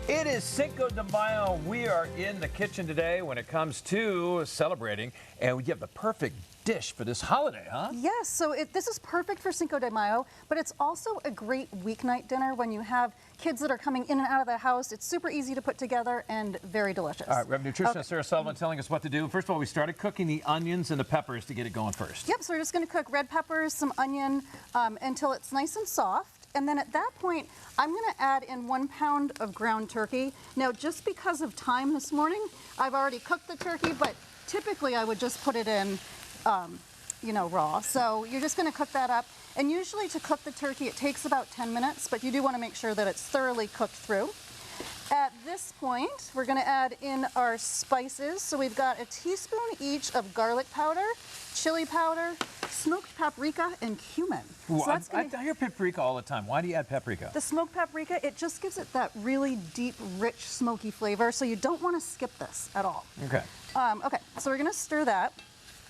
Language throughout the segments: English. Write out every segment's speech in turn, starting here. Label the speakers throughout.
Speaker 1: It is Cinco de Mayo. We are in the kitchen today when it comes to celebrating, and we have the perfect dish for this holiday, huh?
Speaker 2: Yes, so this is perfect for Cinco de Mayo, but it's also a great weeknight dinner when you have kids that are coming in and out of the house. It's super easy to put together and very delicious.
Speaker 1: All right, we have nutritionist Sara Sullivan telling us what to do. First of all, we started cooking the onions and the peppers to get it going first.
Speaker 2: Yep, so we're just going to cook red peppers, some onion until it's nice and soft. And then at that point, I'm going to add in 1 pound of ground turkey. Now, just because of time this morning, I've already cooked the turkey, but typically I would just put it in, raw. So you're just going to cook that up. And usually to cook the turkey, it takes about 10 minutes, but you do want to make sure that it's thoroughly cooked through. At this point, we're going to add in our spices. So we've got a teaspoon each of garlic powder, chili powder, smoked paprika, and cumin.
Speaker 1: Ooh,
Speaker 2: so
Speaker 1: I hear paprika all the time. Why do you add paprika?
Speaker 2: The smoked paprika, it just gives it that really deep, rich, smoky flavor. So you don't want to skip this at all.
Speaker 1: Okay.
Speaker 2: Okay, so we're going to stir that.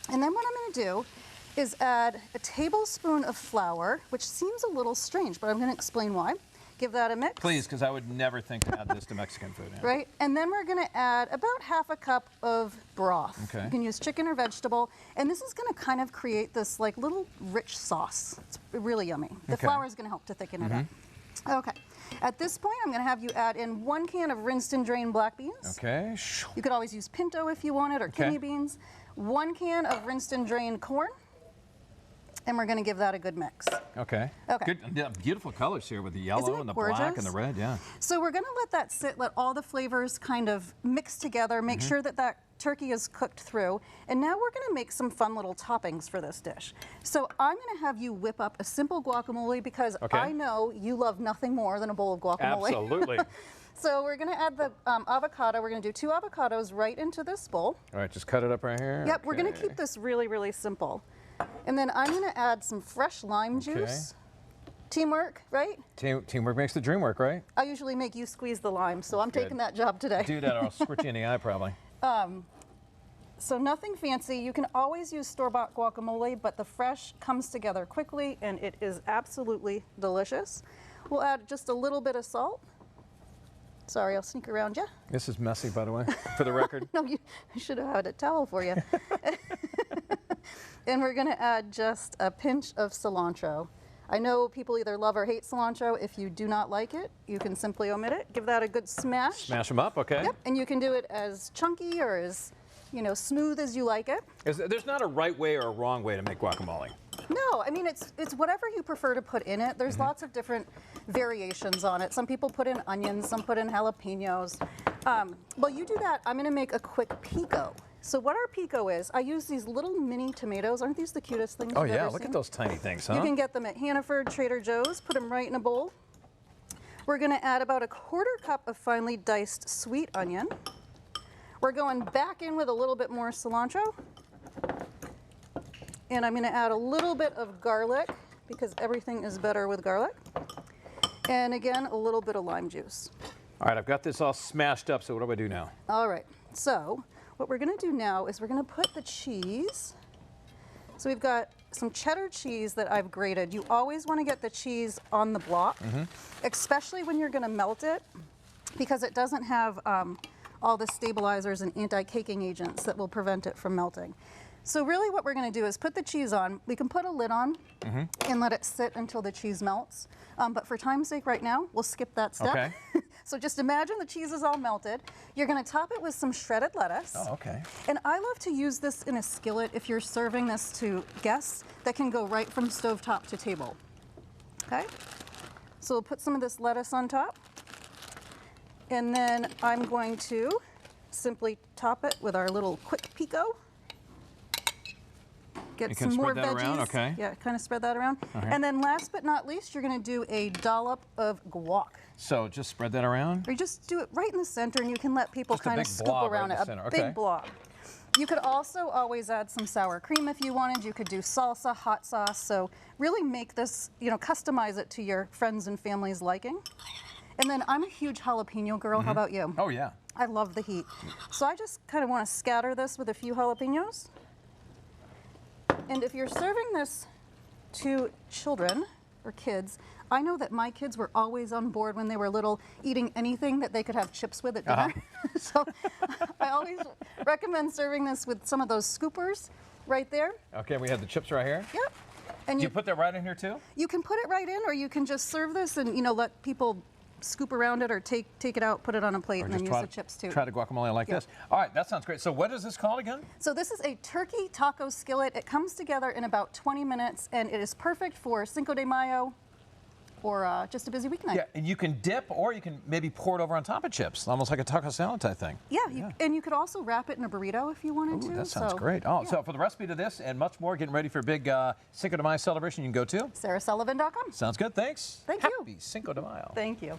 Speaker 2: And then what I'm going to do is add a tablespoon of flour, which seems a little strange, but I'm going to explain why. Give that a mix.
Speaker 1: Please, because I would never think to add this to Mexican food. Yeah.
Speaker 2: Right, and then we're going to add about ½ a cup of broth.
Speaker 1: Okay.
Speaker 2: You can use chicken or vegetable, and this is going to kind of create this like little rich sauce. It's really yummy. The flour is going to help to thicken it up. Okay. At this point, I'm going to have you add in 1 can of rinsed and drained black beans.
Speaker 1: Okay.
Speaker 2: You could always use pinto if you wanted, or kidney beans. 1 can of rinsed and drained corn. And we're going to give that a good mix.
Speaker 1: Okay.
Speaker 2: Okay.
Speaker 1: Good, beautiful colors here with the yellow and the black and the red, yeah.
Speaker 2: So we're going to let that sit, let all the flavors kind of mix together, make sure that that turkey is cooked through. And now we're going to make some fun little toppings for this dish. So I'm going to have you whip up a simple guacamole because I know you love nothing more than a bowl of guacamole.
Speaker 1: Absolutely.
Speaker 2: So we're going to add the avocado. We're going to do 2 avocados right into this bowl.
Speaker 1: All right, just cut it up right here.
Speaker 2: Yep, we're going to keep this really, really simple. And then I'm going to add some fresh lime juice. Teamwork, right?
Speaker 1: Teamwork makes the dream work, right?
Speaker 2: I usually make you squeeze the lime, so I'm taking that job today.
Speaker 1: Do that or I'll squirt you in the eye probably.
Speaker 2: So nothing fancy. You can always use store-bought guacamole, but the fresh comes together quickly and it is absolutely delicious. We'll add just a little bit of salt. Sorry, I'll sneak around you.
Speaker 1: This is messy, by the way, for the record.
Speaker 2: No, I should have had a towel for you. And we're going to add just a pinch of cilantro. I know people either love or hate cilantro. If you do not like it, you can simply omit it. Give that a good smash.
Speaker 1: Smash them up, okay.
Speaker 2: Yep, and you can do it as chunky or as smooth as you like it.
Speaker 1: There's not a right way or a wrong way to make guacamole.
Speaker 2: No, I mean, it's whatever you prefer to put in it. There's lots of different variations on it. Some people put in onions, some put in jalapenos. While you do that, I'm going to make a quick pico. So what our pico is, I use these little mini tomatoes. Aren't these the cutest things you've ever
Speaker 1: look
Speaker 2: seen?
Speaker 1: at those tiny things, huh?
Speaker 2: You can get them at Hannaford, Trader Joe's. Put them right in a bowl. We're going to add about a ¼ cup of finely diced sweet onion. We're going back in with a little bit more cilantro. And I'm going to add a little bit of garlic because everything is better with garlic. And again, a little bit of lime juice.
Speaker 1: All right, I've got this all smashed up, so what do I do now?
Speaker 2: All right, so what we're going to do now is we're going to put the cheese. So we've got some cheddar cheese that I've grated. You always want to get the cheese on the block, especially when you're going to melt it, because it doesn't have all the stabilizers and anti-caking agents that will prevent it from melting. So really what we're going to do is put the cheese on. We can put a lid on and let it sit until the cheese melts. But for time's sake right now, we'll skip that step.
Speaker 1: Okay.
Speaker 2: So just imagine the cheese is all melted. You're going to top it with some shredded lettuce.
Speaker 1: Oh, okay.
Speaker 2: And I love to use this in a skillet if you're serving this to guests that can go right from stovetop to table. Okay? So we'll put some of this lettuce on top. And then I'm going to simply top it with our little quick pico. Get some more veggies.
Speaker 1: Around, okay.
Speaker 2: Yeah, kind of spread that around. And then last but not least, you're going to do a dollop of guac.
Speaker 1: So just spread that around?
Speaker 2: Or you just do it right in the center and you can let people kind of scoop around it. A big blob. You could also always add some sour cream if you wanted. You could do salsa, hot sauce. So really make this, customize it to your friends and family's liking. And then I'm a huge jalapeno girl. How about you?
Speaker 1: Oh, yeah.
Speaker 2: I love the heat. So I just kind of want to scatter this with a few jalapenos. And if you're serving this to children or kids, I know that my kids were always on board when they were little, eating anything that they could have chips with at dinner. So I always recommend serving this with some of those scoopers right there.
Speaker 1: Okay, we have the chips right here.
Speaker 2: Yep. And
Speaker 1: Do you put that right in here too?
Speaker 2: You can put it right in, or you can just serve this and, you know, let people scoop around it, or take it out, put it on a plate, and then use the chips too.
Speaker 1: Try the guacamole like this. All right, that sounds great. So what is this called again?
Speaker 2: So this is a turkey taco skillet. It comes together in about 20 minutes, and it is perfect for Cinco de Mayo or just a busy weeknight.
Speaker 1: Yeah, and you can dip, or you can maybe pour it over on top of chips, almost like a taco salad type thing.
Speaker 2: Yeah, and you could also wrap it in a burrito if you wanted to.
Speaker 1: That sounds great. Oh, yeah. So for the recipe to this and much more, getting ready for a big Cinco de Mayo celebration, you can go to
Speaker 2: SaraSullivan.com.
Speaker 1: Sounds good. Thanks.
Speaker 2: Thank you.
Speaker 1: Happy Cinco de Mayo.
Speaker 2: Thank you.